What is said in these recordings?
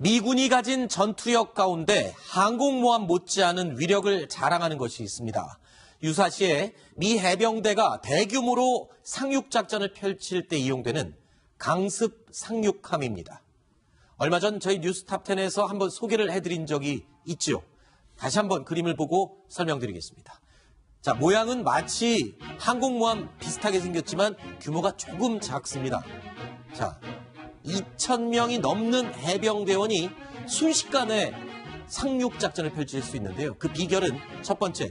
미군이 가진 전투력 가운데 항공모함 못지않은 위력을 자랑하는 것이 있습니다. 유사시에 미 해병대가 대규모로 상륙작전을 펼칠 때 이용되는 강습 상륙함입니다. 얼마 전 저희 뉴스탑10에서 한번 소개를 해드린 적이 있죠. 다시 한번 그림을 보고 설명드리겠습니다. 자, 모양은 마치 항공모함 비슷하게 생겼지만 규모가 조금 작습니다. 자, 2,000명이 넘는 해병대원이 순식간에 상륙작전을 펼칠 수 있는데요. 그 비결은 첫 번째,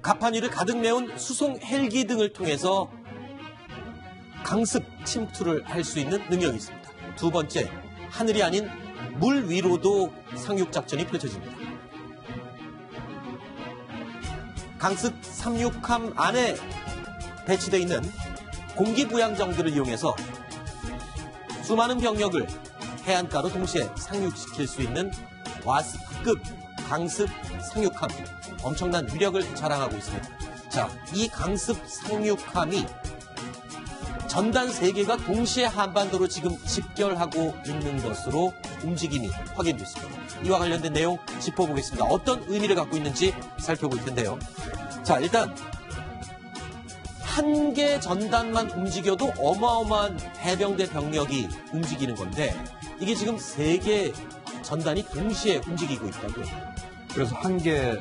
가판위를 가득 메운 수송 헬기 등을 통해서 강습 침투를 할 수 있는 능력이 있습니다. 두 번째, 하늘이 아닌 물 위로도 상륙작전이 펼쳐집니다. 강습 상륙함 안에 배치되어 있는 공기부양정들을 이용해서 수많은 병력을 해안가로 동시에 상륙시킬 수 있는 와스프급 강습 상륙함, 엄청난 위력을 자랑하고 있습니다. 자, 이 강습 상륙함이 전단 3개가 동시에 한반도로 지금 집결하고 있는 것으로 움직임이 확인됐습니다. 이와 관련된 내용 짚어보겠습니다. 어떤 의미를 갖고 있는지 살펴볼 텐데요. 자, 일단 한 개 전단만 움직여도 어마어마한 해병대 병력이 움직이는 건데 이게 지금 3개 전단이 동시에 움직이고 있다고요. 그래서 한 개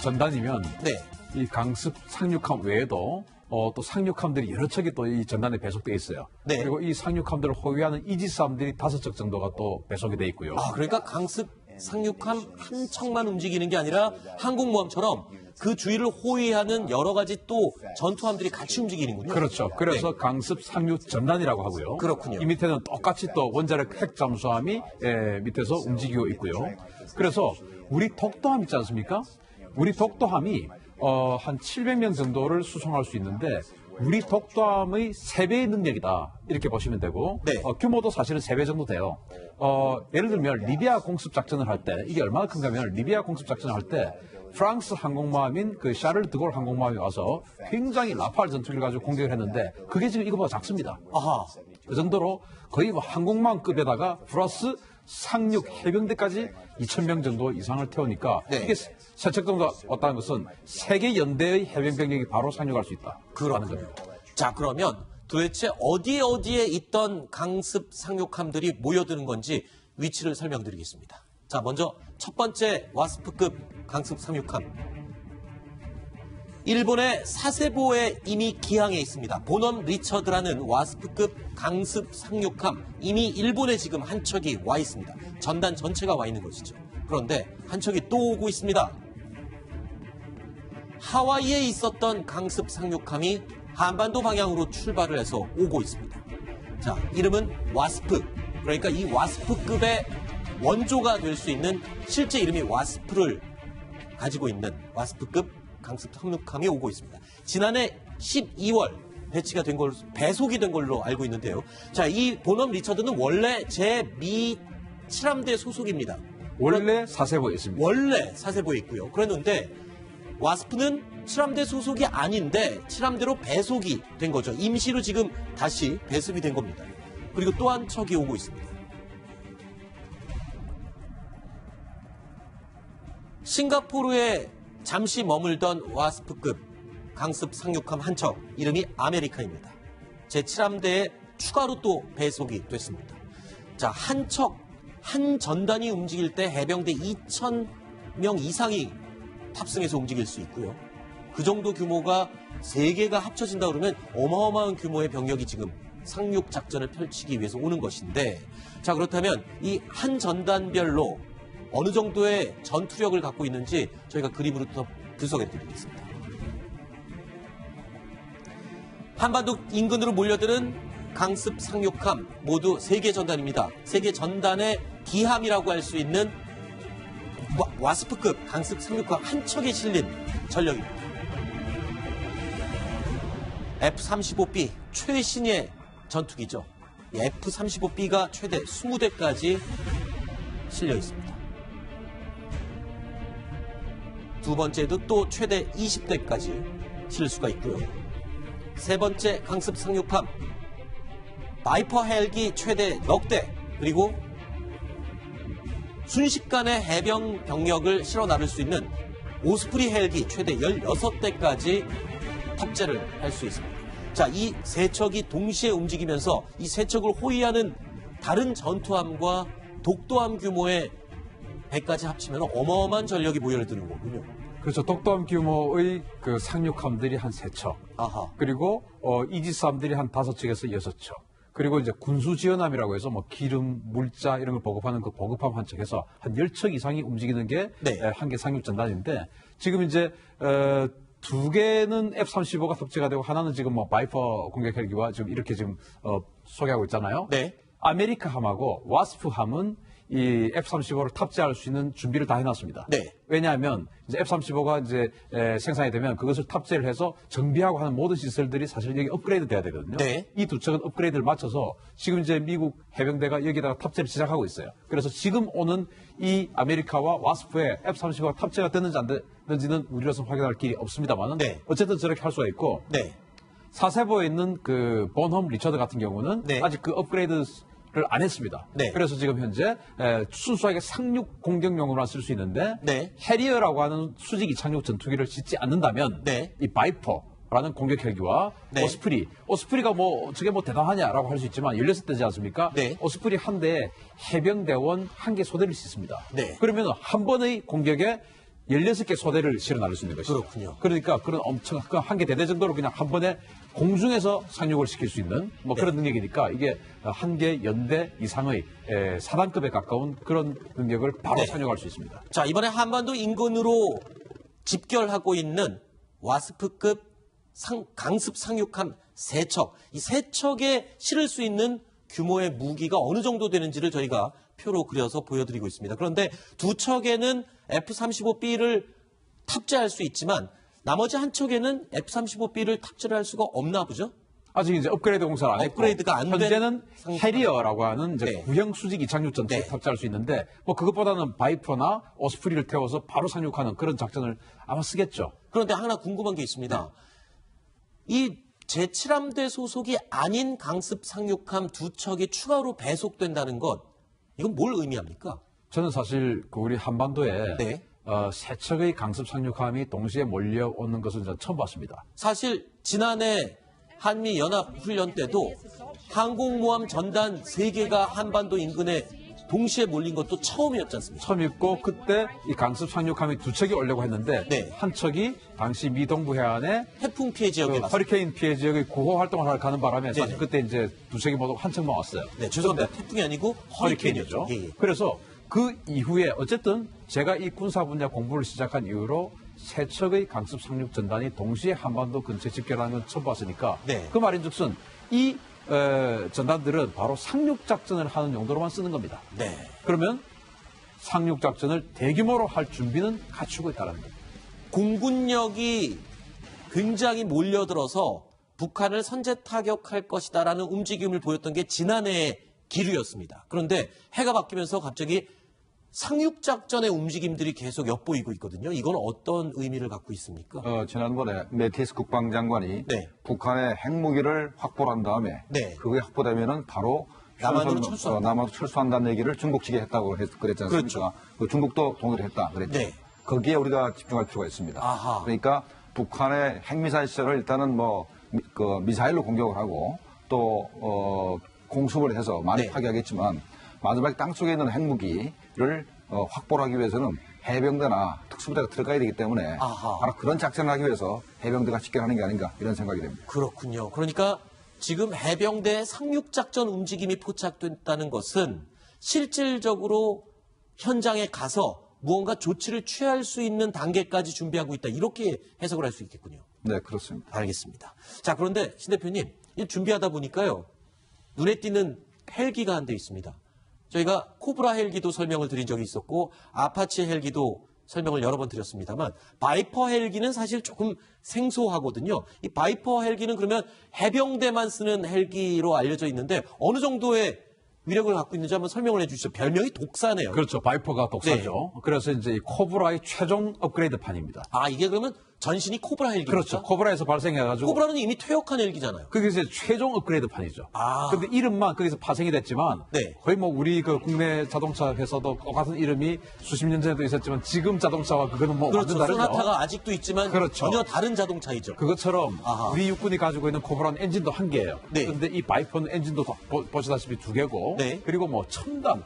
전단이면 네. 이 강습 상륙함 외에도 또 상륙함들이 여러 척이 또 이 전단에 배속돼 있어요. 네. 그리고 이 상륙함들을 호위하는 이지스함들이 5척 정도가 또 배속이 돼 있고요. 아, 그러니까 강습 상륙함 한 척만 움직이는 게 아니라 항공모함처럼 그 주위를 호위하는 여러 가지 또 전투함들이 같이 움직이는군요. 그렇죠. 그래서 네. 강습 상륙 전단이라고 하고요. 그렇군요. 이 밑에는 똑같이 또 원자력 핵 잠수함이 밑에서 움직이고 있고요. 그래서 우리 독도함 있지 않습니까? 우리 독도함이 한 700명 정도를 수송할 수 있는데 우리 독도함의 3배의 능력이다. 이렇게 보시면 되고 네. 규모도 사실은 3배 정도 돼요. 예를 들면 리비아 공습 작전을 할 때 이게 얼마나 큰가 하면 리비아 공습 작전을 할 때 프랑스 항공모함인 그 샤를 드골 항공모함이 와서 굉장히 라팔 전투기를 가지고 공격을 했는데 그게 지금 이거보다 작습니다. 아하. 그 정도로 거의 뭐 항공모함급에다가 플러스 상륙 해병대까지 2,000명 정도 이상을 태우니까 네. 이게 세 척 정도 왔다는 것은 세계 연대의 해병병력이 바로 상륙할 수 있다. 그렇군요. 자, 그러면 도대체 어디에 있던 강습 상륙함들이 모여드는 건지 위치를 설명드리겠습니다. 자, 먼저 첫 번째 와스프급 강습 상륙함. 일본의 사세보에 이미 기항해 있습니다. 보넘 리처드라는 와스프급 강습 상륙함. 이미 일본에 지금 한 척이 와 있습니다. 전단 전체가 와 있는 것이죠. 그런데 한 척이 또 오고 있습니다. 하와이에 있었던 강습 상륙함이 한반도 방향으로 출발을 해서 오고 있습니다. 자, 이름은 와스프. 그러니까 이 와스프급의 원조가 될 수 있는 실제 이름이 와스프를 가지고 있는 와스프급 강습 상륙함이 오고 있습니다. 지난해 12월 배치가 된 걸로, 배속이 된 걸로 알고 있는데요. 자, 이 보넘 리처드는 원래 제2 칠함대 소속입니다. 원래 사세보에 있습니다. 원래 사세보에 있고요. 그랬는데 와스프는 칠함대 소속이 아닌데 칠함대로 배속이 된 거죠. 임시로 지금 다시 배습이 된 겁니다. 그리고 또 한 척이 오고 있습니다. 싱가포르에 잠시 머물던 와스프급 강습 상륙함 한 척, 이름이 아메리카입니다. 제7함대에 추가로 또 배속이 됐습니다. 자, 한 척, 한 전단이 움직일 때 해병대 2,000명 이상이 탑승해서 움직일 수 있고요. 그 정도 규모가 3개가 합쳐진다 그러면 어마어마한 규모의 병력이 지금 상륙 작전을 펼치기 위해서 오는 것인데, 자, 그렇다면 이 한 전단별로 어느 정도의 전투력을 갖고 있는지 저희가 그림으로 더 분석해 드리겠습니다. 한반도 인근으로 몰려드는 강습 상륙함 모두 3개 전단입니다. 3개 전단의 기함이라고 할 수 있는 와스프급 강습 상륙함 한 척에 실린 전력입니다. F-35B 최신의 전투기죠. F-35B가 최대 20대까지 실려 있습니다. 두 번째도 또 최대 20대까지 실을 수가 있고요. 세 번째 강습 상륙함 바이퍼 헬기 최대 넉 대, 그리고 순식간에 해병 병력을 실어 나를 수 있는 오스프리 헬기 최대 16대까지 탑재를 할 수 있습니다. 자, 이 세 척이 동시에 움직이면서 이 세 척을 호위하는 다른 전투함과 독도함 규모의 배까지 합치면 어마어마한 전력이 모여드는 거군요. 그렇죠. 독도함 규모의 그 상륙함들이 한 3척. 아하. 그리고 이지스함들이 한 5척에서 6척. 그리고 이제 군수지원함이라고 해서 뭐 기름, 물자 이런 걸 보급하는 그 보급함 한 척에서 한 10척 이상이 움직이는 게 네. 한 개 상륙 전단인데 지금 이제 2개는 F-35가 탑재가 되고 하나는 지금 뭐 바이퍼 공격 헬기와 지금 이렇게 지금 소개하고 있잖아요. 네. 아메리카함하고 와스프함은 이 F-35를 탑재할 수 있는 준비를 다 해놨습니다. 네. 왜냐하면 이제 F-35가 이제 생산이 되면 그것을 탑재를 해서 정비하고 하는 모든 시설들이 사실 여기 업그레이드 돼야 되거든요. 네. 이 두 척은 업그레이드를 마쳐서 지금 이제 미국 해병대가 여기다가 탑재를 시작하고 있어요. 그래서 지금 오는 이 아메리카와 와스프에 F-35가 탑재가 됐는지 안 됐는지는 우리로서 확인할 길이 없습니다만은 네. 어쨌든 저렇게 할 수가 있고 네. 사세보에 있는 그 본홈 리처드 같은 경우는 네. 아직 그 업그레이드를 안 했습니다. 네. 그래서 지금 현재 순수하게 상륙 공격용으로만 쓸 수 있는데 네. 해리어라고 하는 수직이 착륙 전투기를 짓지 않는다면 네. 이 바이퍼라는 공격 헬기와 네. 오스프리가 뭐 저게 뭐 대단하냐라고 할 수 있지만 16대지 않습니까? 네. 오스프리 한 대에 해병대원 한 개 소대를 싣습니다. 네. 그러면 한 번의 공격에 16개 소대를 실어 나를 수 있는 것이죠. 그렇군요. 그러니까 그런 엄청 한 개 대대 정도로 그냥 한 번에 공중에서 상륙을 시킬 수 있는 뭐 그런 능력이니까 이게 한 개 연대 이상의 사단급에 가까운 그런 능력을 바로 네. 상륙할 수 있습니다. 자, 이번에 한반도 인근으로 집결하고 있는 와스프급 강습 상륙함 3척. 이 3척에 실을 수 있는 규모의 무기가 어느 정도 되는지를 저희가 표로 그려서 보여드리고 있습니다. 그런데 2척에는 F-35B를 탑재할 수 있지만 나머지 한 척에는 F-35B를 탑재를 할 수가 없나 보죠? 아직 이제 업그레이드 공사를 안 했고 업그레이드가 안 된 현재는 상태. 해리어라고 하는 이제 네. 구형 수직 이착륙 전투에 네. 탑재할 수 있는데 뭐 그것보다는 바이퍼나 오스프리를 태워서 바로 상륙하는 그런 작전을 아마 쓰겠죠. 그런데 하나 궁금한 게 있습니다. 이 제7함대 소속이 아닌 강습 상륙함 2척이 추가로 배속된다는 것, 이건 뭘 의미합니까? 저는 사실 그 우리 한반도에 네. 세 척의 강습 상륙함이 동시에 몰려오는 것은 저는 처음 봤습니다. 사실 지난해 한미 연합 훈련 때도 항공모함 전단 3개가 한반도 인근에 동시에 몰린 것도 처음이었지 않습니까? 처음 있고 그때 이 강습 상륙함이 2척이 오려고 했는데 네. 한 척이 당시 미 동부 해안에 태풍 피해 지역에 그 왔습니다. 허리케인 피해 지역의 구호 활동을 가는 바람에 사실 네네. 그때 이제 2척이 모두 한 척만 왔어요. 네, 죄송합니다. 태풍이 아니고 허리케인이었죠. 허리케인이죠. 예, 예. 그래서 그 이후에 어쨌든 제가 이 군사 분야 공부를 시작한 이후로 세 척의 강습 상륙 전단이 동시에 한반도 근처에 집결하는 건 처음 봤으니까 네. 그 말인즉슨 이 전단들은 바로 상륙 작전을 하는 용도로만 쓰는 겁니다. 네. 그러면 상륙 작전을 대규모로 할 준비는 갖추고 있다는 겁니다. 공군력이 굉장히 몰려들어서 북한을 선제 타격할 것이다라는 움직임을 보였던 게 지난해의 기류였습니다. 그런데 해가 바뀌면서 갑자기 상륙작전의 움직임들이 계속 엿보이고 있거든요. 이건 어떤 의미를 갖고 있습니까? 지난번에 매티스 국방장관이 네. 북한의 핵무기를 확보한 다음에 네. 그게 확보되면은 바로 남한으로 철수한다. 남한으로 철수한다는 얘기를 중국 측에 했다고 그랬지 않습니까? 그 중국도 동의를 했다 그랬죠. 네. 거기에 우리가 집중할 필요가 있습니다. 아하. 그러니까 북한의 핵미사일 시설을 일단은 그 미사일로 공격을 하고 또 공습을 해서 많이 네. 파괴하겠지만 마지막에 땅속에 있는 핵무기를 확보를 하기 위해서는 해병대나 특수부대가 들어가야 되기 때문에 아하. 바로 그런 작전을 하기 위해서 해병대가 집결하는 게 아닌가 이런 생각이 됩니다. 그렇군요. 그러니까 지금 해병대의 상륙작전 움직임이 포착됐다는 것은 실질적으로 현장에 가서 무언가 조치를 취할 수 있는 단계까지 준비하고 있다. 이렇게 해석을 할 수 있겠군요. 네, 그렇습니다. 알겠습니다. 자, 그런데 신 대표님, 이 준비하다 보니까요. 눈에 띄는 헬기가 한 대 있습니다. 저희가 코브라 헬기도 설명을 드린 적이 있었고 아파치 헬기도 설명을 여러 번 드렸습니다만 바이퍼 헬기는 사실 조금 생소하거든요. 이 바이퍼 헬기는 그러면 해병대만 쓰는 헬기로 알려져 있는데 어느 정도의 위력을 갖고 있는지 한번 설명을 해 주시죠. 별명이 독사네요. 그렇죠. 바이퍼가 독사죠. 네. 그래서 이제 이 코브라의 최종 업그레이드 판입니다. 아, 이게 그러면 전신이 코브라 헬기입니까? 그렇죠. 코브라에서 발생해가지고. 코브라는 이미 퇴역한 헬기잖아요. 그게 이제 최종 업그레이드판이죠. 아. 근데 이름만 거기서 파생이 됐지만 네. 거의 뭐 우리 그 국내 자동차 회사도 똑같은 이름이 수십 년 전에도 있었지만 지금 자동차와 그거는 뭐 그렇죠. 완전 다르죠. 소나타가 아직도 있지만 그렇죠. 전혀 다른 자동차이죠. 그것처럼 아하. 우리 육군이 가지고 있는 코브라는 엔진도 한 개예요. 네. 그런데 이 바이퍼는 엔진도 보시다시피 두 개고 네. 그리고 뭐 첨단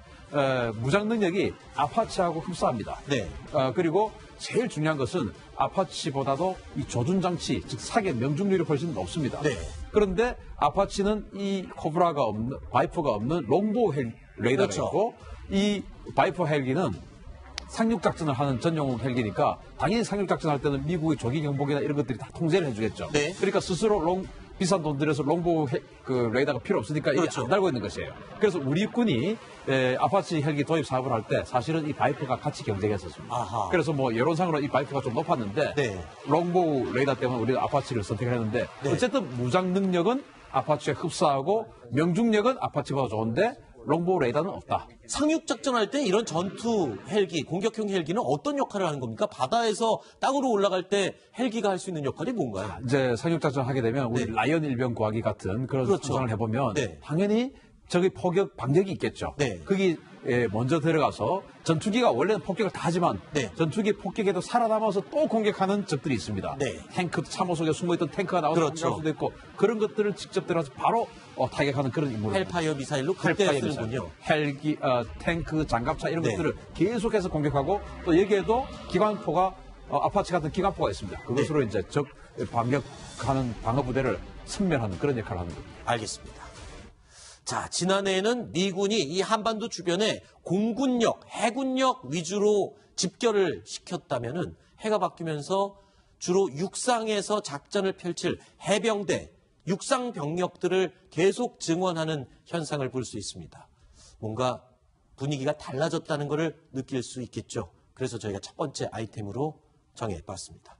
무장 능력이 아파치하고 흡사합니다. 네. 그리고 제일 중요한 것은 아파치보다도 이 조준 장치, 즉 사격 명중률이 훨씬 높습니다. 네. 그런데 아파치는 이 코브라가 없는, 바이퍼가 없는 롱보우 레이더가 그렇죠. 있고 이 바이퍼 헬기는 상륙작전을 하는 전용 헬기니까 당연히 상륙작전할 때는 미국의 조기 경보기나 이런 것들이 다 통제를 해주겠죠. 네. 그러니까 스스로 비싼 돈 들여서 롱보우 그 레이더가 필요 없으니까 이게 그렇죠. 안 달고 있는 것이에요. 그래서 우리 군이 아파치 헬기 도입 사업을 할 때 사실은 이 바이퍼가 같이 경쟁했었습니다. 아하. 그래서 뭐 여론상으로 이 바이퍼가 좀 높았는데 네. 롱보우 레이더 때문에 우리가 아파치를 선택했는데 네. 어쨌든 무장 능력은 아파치에 흡사하고 명중력은 아파치보다 좋은데 롱보우 레이더는 없다. 상륙작전할 때 이런 전투 헬기, 공격형 헬기는 어떤 역할을 하는 겁니까? 바다에서 땅으로 올라갈 때 헬기가 할 수 있는 역할이 뭔가요? 이제 상륙작전 하게 되면 우리 네. 라이언 일병 구하기 같은 그런 그렇죠. 상상을 해보면 네. 당연히 저기 포격 방력이 있겠죠. 네. 거기 먼저 들어가서 전투기가 원래는 폭격을 다 하지만 네. 전투기 폭격에도 살아남아서 또 공격하는 적들이 있습니다. 네. 탱크 참호 속에 숨어있던 탱크가 나와서 그렇죠. 공격할 수도 있고 그런 것들을 직접 들어가서 바로 타격하는 그런 임무를 헬파이어 미사일로 그때 헬파이어 쓰는군요. 헬기, 탱크, 장갑차 이런 네. 것들을 계속해서 공격하고 또 여기에도 기관포가 아파치 같은 기관포가 있습니다. 그것으로 네. 이제 적 반격하는 방어 부대를 섬멸하는 그런 역할을 하는 겁니다. 알겠습니다. 자, 지난해에는 미군이 이 한반도 주변에 공군력, 해군력 위주로 집결을 시켰다면은 해가 바뀌면서 주로 육상에서 작전을 펼칠 해병대, 육상 병력들을 계속 증원하는 현상을 볼 수 있습니다. 뭔가 분위기가 달라졌다는 것을 느낄 수 있겠죠. 그래서 저희가 첫 번째 아이템으로 정해봤습니다.